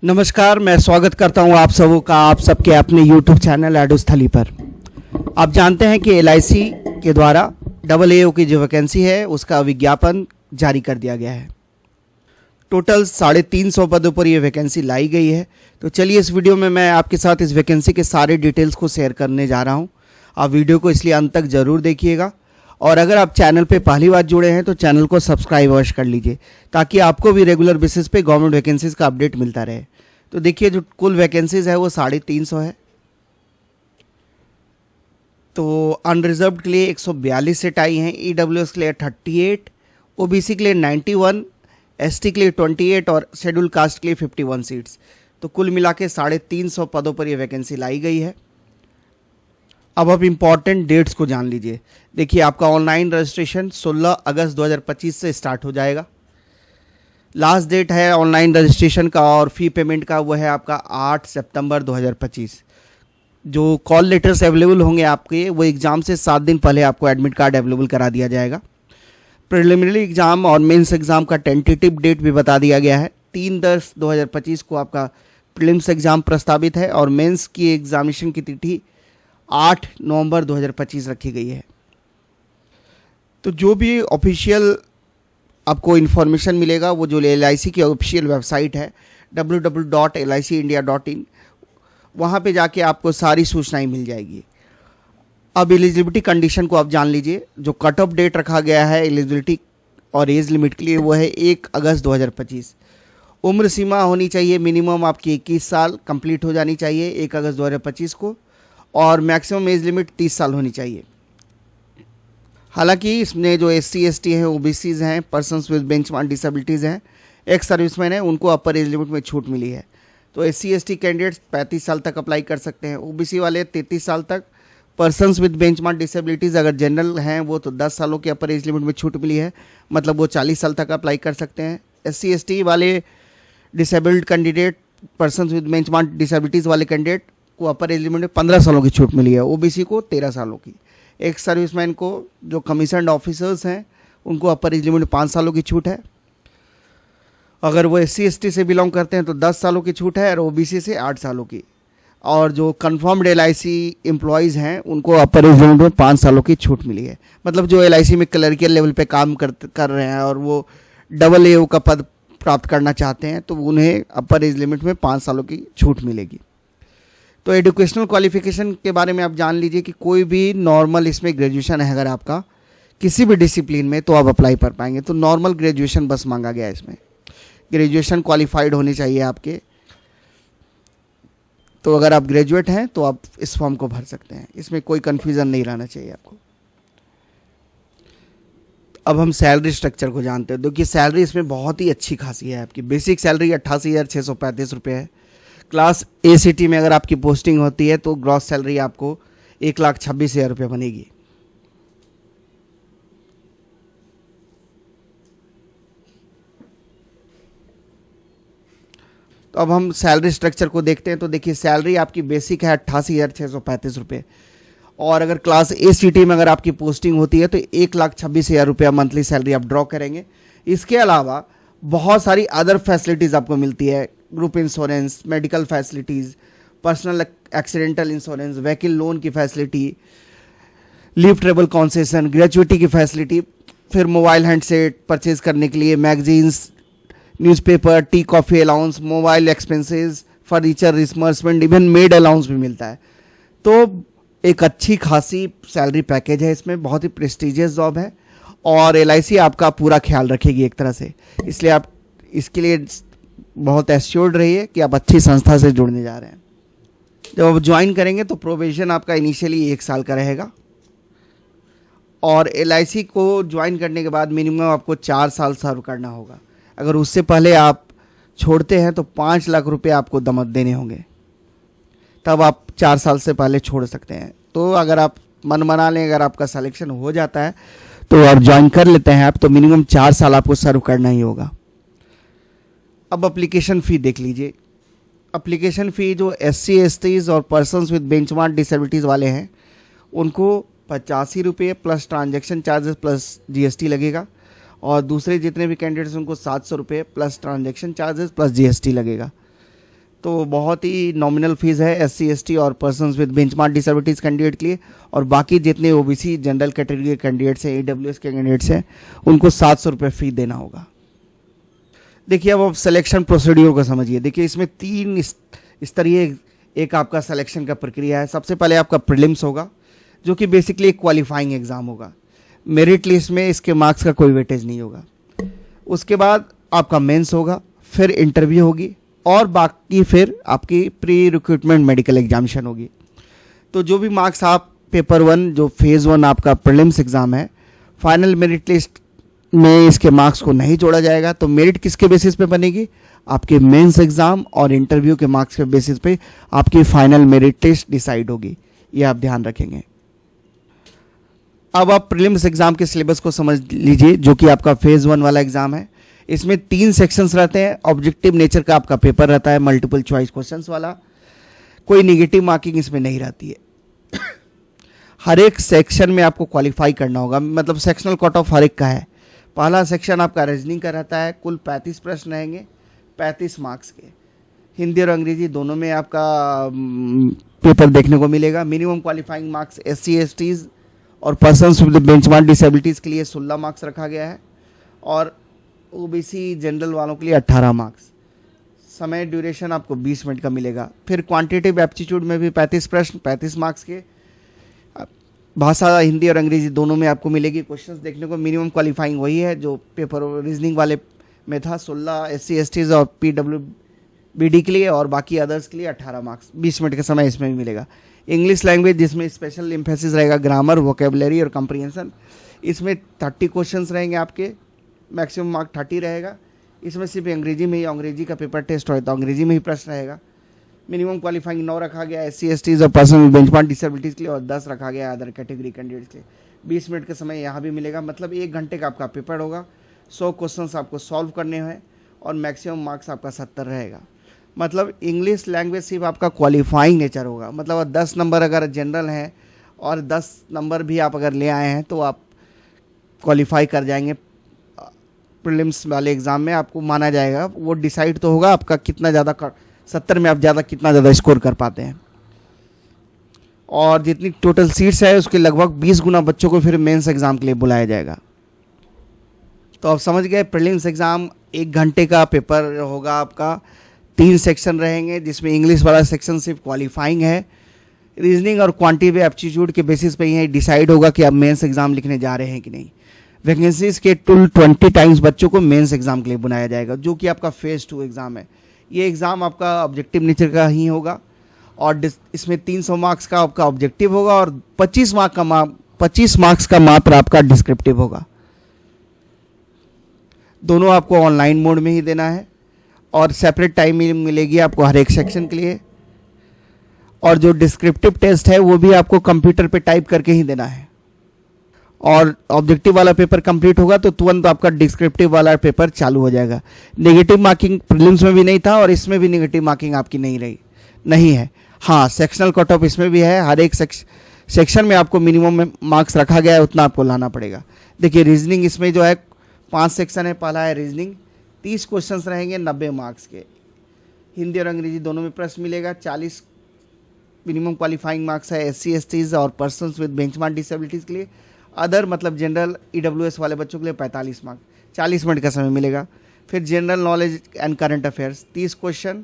नमस्कार, मैं स्वागत करता हूं आप सबों का आप सबके अपने YouTube चैनल एडोस्थली पर। आप जानते हैं कि LIC के द्वारा AAO की जो वैकेंसी है उसका विज्ञापन जारी कर दिया गया है। टोटल 350 पदों पर यह वैकेंसी लाई गई है। तो चलिए इस वीडियो में मैं आपके साथ इस वैकेंसी के सारे डिटेल्स को शेयर करने जा रहा हूं। आप वीडियो को इसलिए अंत तक ज़रूर देखिएगा और अगर आप चैनल पे पहली बार जुड़े हैं तो चैनल को सब्सक्राइब अवश्य कर लीजिए ताकि आपको भी रेगुलर बेसिस पे गवर्नमेंट वैकेंसीज़ का अपडेट मिलता रहे। तो देखिए जो कुल वैकेंसीज है वो 350 है। तो अनरिजर्व्ड के लिए 142 सीट आई हैं, EWS के लिए 38, OBC के लिए 91, ST के लिए 28 और शेड्यूल कास्ट के लिए 51 सीट्स। तो कुल मिला के 350 पदों पर यह वैकेंसी लाई गई है। अब आप इम्पॉर्टेंट डेट्स को जान लीजिए। देखिए आपका ऑनलाइन रजिस्ट्रेशन 16 अगस्त 2025 से स्टार्ट हो जाएगा। लास्ट डेट है ऑनलाइन रजिस्ट्रेशन का और फ़ी पेमेंट का वो है आपका 8 सितंबर 2025। जो कॉल लेटर्स अवेलेबल होंगे आपके वो एग्ज़ाम से 7 दिन पहले आपको एडमिट कार्ड अवेलेबल करा दिया जाएगा। प्रिलिमिनरी एग्ज़ाम और मेंस एग्ज़ाम का टेंटेटिव डेट भी बता दिया गया है। 3/10/2025 को आपका प्रीलिम्स एग्ज़ाम प्रस्तावित है और मेंस की एग्जामिनेशन की तिथि 8 नवंबर 2025 रखी गई है। तो जो भी ऑफिशियल आपको इन्फॉर्मेशन मिलेगा वो जो LIC की ऑफिशियल वेबसाइट है www.licindia.in, वहाँ पे जाके आपको सारी सूचनाएं मिल जाएगी। अब एलिजिबिलिटी कंडीशन को आप जान लीजिए। जो कट ऑफ डेट रखा गया है एलिजिबिलिटी और एज लिमिट के लिए वो है 1 अगस्त 2025। उम्र सीमा होनी चाहिए मिनिमम आपकी 21 साल कंप्लीट हो जानी चाहिए 1 अगस्त 2025 को और मैक्सिमम एज लिमिट 30 साल होनी चाहिए। हालांकि इसमें जो SC ST हैं, OBCs हैं, पर्सन्स विद बेंचमार्क डिसेबिलिटीज़ हैं, एक्स सर्विसमैन हैं, उनको अपर एज लिमिट में छूट मिली है। तो SC ST कैंडिडेट्स 35 साल तक अप्लाई कर सकते हैं, OBC वाले 33 साल तक, पर्सन्स विद बेंचमार्क डिसेबिलिटीज़ अगर जनरल हैं वो तो 10 सालों की अपर एज लिमिट में छूट मिली है, मतलब वो 40 साल तक अप्लाई कर सकते हैं। SC ST वाले disabled candidate, persons with benchmark disabilities वाले कैंडिडेट को अपर एज लिमिट में 15 सालों की छूट मिली है, OBC को 13 सालों की। एक्स सर्विसमैन को जो कमीशन्ड ऑफिसर्स हैं उनको अपर एज लिमिट 5 सालों की छूट है। अगर वो SC ST से बिलोंग करते हैं तो 10 सालों की छूट है और OBC से 8 सालों की। और जो कंफर्म्ड LIC एम्प्लॉयज़ हैं उनको अपर एज लिमिट में 5 सालों की छूट मिली है। मतलब जो LIC में क्लर्कियल लेवल पे काम कर रहे हैं और वो AAO का पद प्राप्त करना चाहते हैं तो उन्हें अपर एज लिमिट में 5 सालों की छूट मिलेगी। तो एजुकेशनल क्वालिफिकेशन के बारे में आप जान लीजिए कि कोई भी नॉर्मल इसमें ग्रेजुएशन है अगर आपका किसी भी डिसिप्लिन में तो आप अप्लाई कर पाएंगे। तो नॉर्मल ग्रेजुएशन बस मांगा गया है इसमें, ग्रेजुएशन क्वालिफाइड होनी चाहिए आपके। तो अगर आप ग्रेजुएट हैं तो आप इस फॉर्म को भर सकते हैं, इसमें कोई कन्फ्यूज़न नहीं रहना चाहिए आपको। अब हम सैलरी स्ट्रक्चर को जानते हैं। देखिए सैलरी इसमें बहुत ही अच्छी खासी है। आपकी बेसिक सैलरी 88,635 रुपये है। क्लास A सिटी में अगर आपकी पोस्टिंग होती है तो ग्रॉस सैलरी आपको 1,26,000 रुपये बनेगी। तो अब हम सैलरी स्ट्रक्चर को देखते हैं। तो देखिए सैलरी आपकी बेसिक है 88,635 रुपये और अगर क्लास A सिटी में अगर आपकी पोस्टिंग होती है तो 1,26,000 रुपया मंथली सैलरी आप ड्रॉ करेंगे। इसके अलावा बहुत सारी अदर फैसिलिटीज़ आपको मिलती है, group insurance, medical facilities, personal accidental insurance, vehicle loan की facility, leave travel concession, gratuity की फैसिलिटी, फिर मोबाइल हैंडसेट परचेज करने के लिए, magazines, newspaper, tea coffee allowance, mobile expenses, furniture reimbursement, even maid allowance भी मिलता है। तो एक अच्छी खासी सैलरी पैकेज है इसमें, बहुत ही प्रेस्टिजियस जॉब है और LIC आपका पूरा ख्याल रखेगी एक तरह से। इसलिए आप इसके लिए बहुत एश्योर्ड रहिए कि आप अच्छी संस्था से जुड़ने जा रहे हैं। जब आप ज्वाइन करेंगे तो प्रोबेशन आपका इनिशियली 1 साल का रहेगा और LIC को ज्वाइन करने के बाद मिनिमम आपको 4 साल सर्व करना होगा। अगर उससे पहले आप छोड़ते हैं तो 5 लाख रुपए आपको दमत देने होंगे, तब आप 4 साल से पहले छोड़ सकते हैं। तो अगर आप मन बना लें, अगर आपका सिलेक्शन हो जाता है तो आप ज्वाइन कर लेते हैं आप, तो मिनिमम 4 साल आपको सर्व करना ही होगा। अब एप्लीकेशन फ़ी देख लीजिए। एप्लीकेशन फ़ी जो SC STs और पर्सन्स विद बेंचमार्क डिसेबिलिटीज़ वाले हैं उनको 85 रुपये plus transaction charges plus GST लगेगा और दूसरे जितने भी कैंडिडेट्स उनको 700 रुपये plus transaction charges plus GST लगेगा। तो बहुत ही नॉमिनल फीस है SC ST और persons with benchmark disabilities candidate के लिए, और बाकी जितने OBC जनरल कैटेगरी के कैंडिडेट्स हैं, EWS के कैंडिडेट्स हैं, उनको 700 रुपये फ़ी देना होगा। देखिए अब आप सिलेक्शन प्रोसीड्यूर को समझिए। देखिए इसमें 3 स्तरीय एक आपका सिलेक्शन का प्रक्रिया है। सबसे पहले आपका प्रीलिम्स होगा, जो कि बेसिकली एक क्वालिफाइंग एग्ज़ाम होगा। मेरिट लिस्ट में इसके मार्क्स का कोई वेटेज नहीं होगा। उसके बाद आपका मेंस होगा, फिर इंटरव्यू होगी, और बाकी फिर आपकी प्री रिक्रूटमेंट मेडिकल एग्जामिनेशन होगी। तो जो भी मार्क्स आप पेपर 1 जो फेज़ 1 आपका प्रीलिम्स एग्ज़ाम है, फाइनल मेरिट लिस्ट में इसके मार्क्स को नहीं जोड़ा जाएगा। तो मेरिट किसके बेसिस पे बनेगी? आपके मेंस एग्ज़ाम और इंटरव्यू के मार्क्स के बेसिस पे आपकी फाइनल मेरिट लिस्ट डिसाइड होगी। ये आप ध्यान रखेंगे। अब आप प्रीलिम्स एग्ज़ाम के सिलेबस को समझ लीजिए, जो कि आपका फेज़ 1 वाला एग्ज़ाम है। इसमें 3 सेक्शंस रहते हैं। ऑब्जेक्टिव नेचर का आपका पेपर रहता है, मल्टीपल चॉइस क्वेश्चंस वाला। कोई नेगेटिव मार्किंग इसमें नहीं रहती है। हर एक सेक्शन में आपको क्वालिफाई करना होगा, मतलब सेक्शनल कट ऑफ हर एक का है। पहला सेक्शन आपका रीजनिंग का रहता है, कुल 35 प्रश्न रहेंगे, 35 मार्क्स के। हिंदी और अंग्रेजी दोनों में आपका पेपर देखने को मिलेगा। Minimum qualifying marks SC STs और पर्सन्स विद बेंचमार्क डिसेबिलिटीज़ के लिए 16 मार्क्स रखा गया है, और OBC जनरल वालों के लिए 18 मार्क्स। समय ड्यूरेशन आपको 20 मिनट का मिलेगा। फिर क्वांटिटेटिव एप्टीट्यूड में भी 35 प्रश्न, 35 मार्क्स के। भाषा हिंदी और अंग्रेजी दोनों में आपको मिलेगी क्वेश्चंस देखने को। मिनिमम क्वालिफाइंग वही है जो पेपर रीजनिंग वाले में था, 16 SC STs और PWBD के लिए, और बाकी अदर्स के लिए 18 मार्क्स। 20 मिनट का समय इसमें भी मिलेगा। इंग्लिश लैंग्वेज, जिसमें स्पेशल एम्फेसिस रहेगा ग्रामर, वोकेबलरी और कंप्रीहेंशन, इसमें 30 क्वेश्चंस रहेंगे आपके, मैक्सिमम मार्क 30 रहेगा। इसमें सिर्फ अंग्रेजी में ही, अंग्रेजी का पेपर टेस्ट हो तो अंग्रेजी में ही प्रश्न रहेगा। मिनिमम क्वालिफाइंग 9 रखा गया SC STs और पर्सन विद बेंचमार्क डिसेबिलिटीज़ के लिए, और 10 रखा गया अदर कैटेगरी कैंडिडेट्स के लिए। 20 मिनट का समय यहाँ भी मिलेगा, मतलब 1 घंटे का आपका पेपर होगा। 100 क्वेश्चंस आपको सॉल्व करने हैं, और मैक्सिमम मार्क्स आपका 70 रहेगा। मतलब इंग्लिश लैंग्वेज सिर्फ आपका क्वालिफाइंग नेचर होगा, मतलब 10 नंबर अगर जनरल हैं और 10 नंबर भी आप अगर ले आए हैं तो आप क्वालिफाई कर जाएंगे। प्रीलिम्स वाले एग्ज़ाम में आपको माना जाएगा। वो डिसाइड तो होगा आपका कितना ज़्यादा 70 में आप कितना ज़्यादा स्कोर कर पाते हैं। और जितनी टोटल सीट्स है उसके लगभग 20 गुना बच्चों को फिर मेंस एग्ज़ाम के लिए बुलाया जाएगा। तो आप समझ गए, प्रीलिम्स एग्ज़ाम 1 घंटे का पेपर होगा आपका। 3 सेक्शन रहेंगे, जिसमें इंग्लिश वाला सेक्शन सिर्फ क्वालिफाइंग है। रीजनिंग और क्वांटिटेटिव एप्टीट्यूड के बेसिस पे ही डिसाइड होगा कि आप मेंस एग्ज़ाम लिखने जा रहे हैं कि नहीं। वैकेंसीज के टुल 20 टाइम्स बच्चों को मेंस एग्ज़ाम के लिए बुलाया जाएगा, जो कि आपका फेज़ 2 एग्ज़ाम है। ये एग्ज़ाम आपका ऑब्जेक्टिव नेचर का ही होगा, और इसमें 300 मार्क्स का आपका ऑब्जेक्टिव होगा, और 25 मार्क्स का मात्र आपका डिस्क्रिप्टिव होगा। दोनों आपको ऑनलाइन मोड में ही देना है, और सेपरेट टाइमिंग मिलेगी आपको हर एक सेक्शन के लिए। और जो डिस्क्रिप्टिव टेस्ट है वो भी आपको कंप्यूटर पे टाइप करके ही देना है। और ऑब्जेक्टिव वाला पेपर कंप्लीट होगा तो तुरंत आपका डिस्क्रिप्टिव वाला पेपर चालू हो जाएगा। नेगेटिव मार्किंग प्रीलिम्स में भी नहीं था, और इसमें भी नेगेटिव मार्किंग आपकी नहीं है। हाँ, सेक्शनल कट ऑफ इसमें भी है। हर एक सेक्शन में आपको मिनिमम मार्क्स रखा गया है, उतना आपको लाना पड़ेगा। देखिए रीजनिंग इसमें जो है 5 सेक्शन है। पहला है रीजनिंग, 30 क्वेश्चंस रहेंगे 90 मार्क्स के। हिंदी और अंग्रेजी दोनों में प्रश्न मिलेगा। 40 मिनिमम क्वालिफाइंग मार्क्स है SC STs और पर्सन्स विद बेंचमार्क डिसेबिलिटीज़ के लिए। अदर मतलब जनरल EWS वाले बच्चों के लिए 45 मार्क्स, 40 मिनट का समय मिलेगा। फिर general knowledge and current affairs 30 question,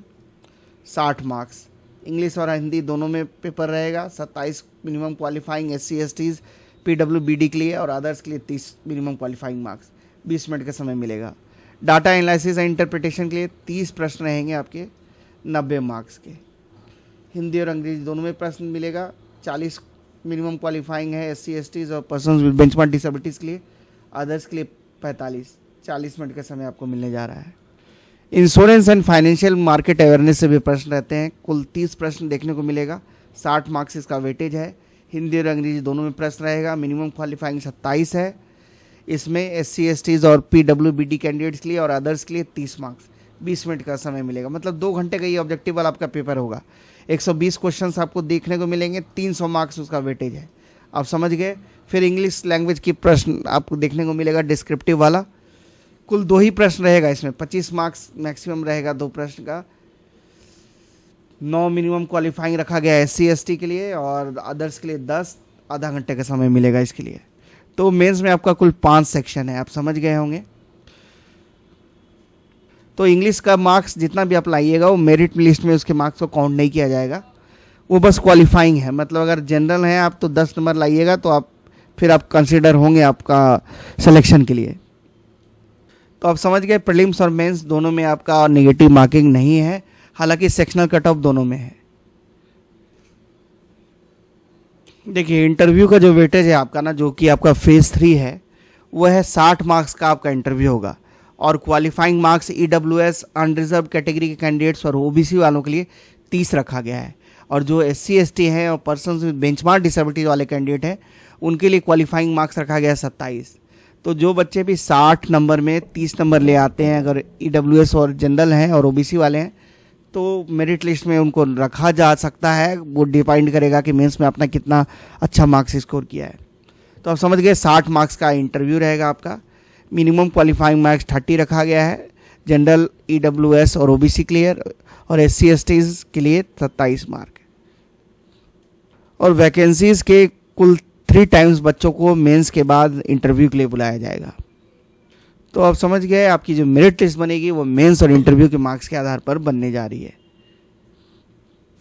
60 marks. English और हिंदी दोनों में पेपर रहेगा। 27 minimum qualifying SC STs PWBD के लिए, और अदर्स के लिए 30 मिनिमम क्वालिफाइंग मार्क्स, 20 मिनट का समय मिलेगा। डाटा एनालिसिस एंड इंटरप्रिटेशन के लिए 30 प्रश्न रहेंगे आपके, 90 मार्क्स के। हिंदी और अंग्रेजी दोनों में प्रश्न मिलेगा। 40 मिनिमम क्वालिफाइंग है SC STs और पर्सन्स विद बेंचमार्क डिसेबिलिटीज़ के लिए, अदर्स के लिए 45, 40 मिनट का समय आपको मिलने जा रहा है। Insurance and financial market awareness से भी प्रश्न रहते हैं। कुल 30 प्रश्न देखने को मिलेगा, 60 मार्क्स इसका वेटेज है। हिंदी और अंग्रेजी दोनों में प्रश्न रहेगा। मिनिमम क्वालिफाइंग 27 है। इसमें SC STs और PWBD कैंडिडेट्स के लिए और अदर्स के लिए 30 मार्क्स, 20 मिनट का समय मिलेगा। मतलब 2 घंटे का ये ऑब्जेक्टिव वाला आपका पेपर होगा। 120 क्वेश्चंस आपको देखने को मिलेंगे, 300 मार्क्स उसका वेटेज है। आप समझ गए। फिर इंग्लिश लैंग्वेज की प्रश्न आपको देखने को मिलेगा डिस्क्रिप्टिव वाला। कुल 2 ही प्रश्न रहेगा इसमें, 25 मार्क्स मैक्सिमम रहेगा 2 प्रश्न का। 9 मिनिमम क्वालिफाइंग रखा गया है SC ST के लिए, और अदर्स के लिए 10 आधा घंटे का समय मिलेगा इसके लिए। तो मेंस में आपका कुल 5 सेक्शन है, आप समझ गए होंगे। तो इंग्लिश का मार्क्स जितना भी आप लाइएगा वो मेरिट लिस्ट में उसके मार्क्स को काउंट नहीं किया जाएगा, वो बस क्वालिफाइंग है। मतलब अगर जनरल हैं आप तो 10 नंबर लाइएगा तो आप फिर आप कंसिडर होंगे आपका सिलेक्शन के लिए। तो आप समझ गए प्रीलिम्स और मेंस दोनों में आपका नेगेटिव मार्किंग नहीं है, हालांकि सेक्शनल कट ऑफ दोनों में है। देखिए इंटरव्यू का जो वेटेज है आपका ना, जो कि आपका फेज 3 है, वो है 60 मार्क्स का आपका इंटरव्यू होगा, और qualifying marks EWS unreserved category के कैंडिडेट्स और OBC वालों के लिए 30 रखा गया है, और जो SC ST हैं और पर्सन विद बेंचमार्क डिसेबिलिटी वाले कैंडिडेट हैं उनके लिए क्वालिफाइंग मार्क्स रखा गया है 27। तो जो बच्चे भी 60 नंबर में 30 नंबर ले आते हैं, अगर EWS और जनरल हैं और OBC वाले हैं, तो मेरिट लिस्ट में उनको रखा जा सकता है। वो डिपेंड करेगा कि मेंस में अपना कितना अच्छा मार्क्स स्कोर किया है। तो आप समझ गए 60 मार्क्स का इंटरव्यू रहेगा आपका। मिनिमम क्वालिफाइंग मार्क्स 30 रखा गया है, जनरल EWS और OBC क्लियर, और SC ST के लिए 27 मार्क। और वैकेंसीज के कुल 3 टाइम्स बच्चों को मेंस के बाद इंटरव्यू के लिए बुलाया जाएगा। तो आप समझ गए आपकी जो मेरिट लिस्ट बनेगी वो मेंस और इंटरव्यू के मार्क्स के आधार पर बनने जा रही है।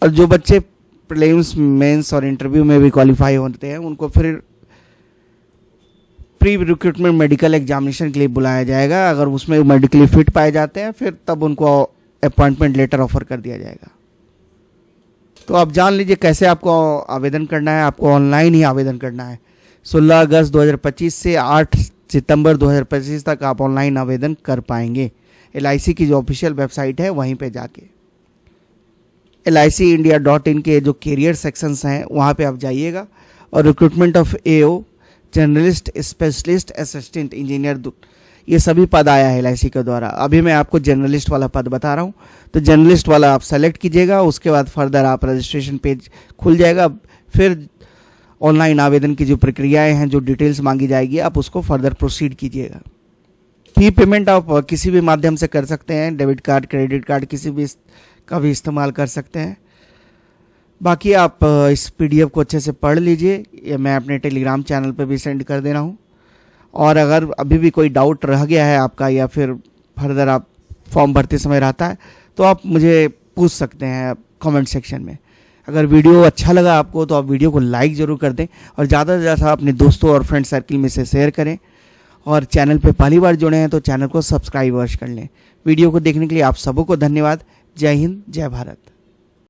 और जो बच्चे प्रीलिम्स मेंस और इंटरव्यू में भी क्वालिफाई होते हैं उनको फिर प्री रिक्रूटमेंट मेडिकल एग्जामिनेशन के लिए बुलाया जाएगा। अगर उसमें मेडिकली फिट पाए जाते हैं फिर तब उनको अपॉइंटमेंट लेटर ऑफर कर दिया जाएगा। तो आप जान लीजिए कैसे आपको आवेदन करना है। आपको ऑनलाइन ही आवेदन करना है। 16 अगस्त 2025 से 8 सितंबर 2025 तक आप ऑनलाइन आवेदन कर पाएंगे। LIC की जो ऑफिशियल वेबसाइट है वहीं पे जाके licindia.in के जो कैरियर सेक्शंस हैं वहाँ पे आप जाइएगा, और recruitment of AO, journalist, specialist, assistant engineer, ये सभी पद आया है LIC के द्वारा। अभी मैं आपको जर्नलिस्ट वाला पद बता रहा हूँ, तो जर्नलिस्ट वाला आप सेलेक्ट कीजिएगा। उसके बाद फर्दर आप रजिस्ट्रेशन पेज खुल जाएगा, फिर ऑनलाइन आवेदन की जो प्रक्रियाएं हैं, जो डिटेल्स मांगी जाएगी, आप उसको फर्दर प्रोसीड कीजिएगा। फी पेमेंट आप किसी भी माध्यम से कर सकते हैं, डेबिट कार्ड, क्रेडिट कार्ड, किसी भी का भी इस्तेमाल कर सकते हैं। बाकी आप इस PDF को अच्छे से पढ़ लीजिए, ये मैं अपने टेलीग्राम चैनल पे भी सेंड कर दे रहा हूँ। और अगर अभी भी कोई डाउट रह गया है आपका, या फिर फर्दर आप फॉर्म भरते समय रहता है, तो आप मुझे पूछ सकते हैं कमेंट सेक्शन में। अगर वीडियो अच्छा लगा आपको तो आप वीडियो को लाइक ज़रूर कर दें, और ज़्यादा से ज़्यादा अपने दोस्तों और फ्रेंड सर्किल में से शेयर करें। और चैनल पे पहली बार जुड़े हैं तो चैनल को सब्सक्राइब अवश्य कर लें। वीडियो को देखने के लिए आप सबों को धन्यवाद। जय हिंद, जय भारत।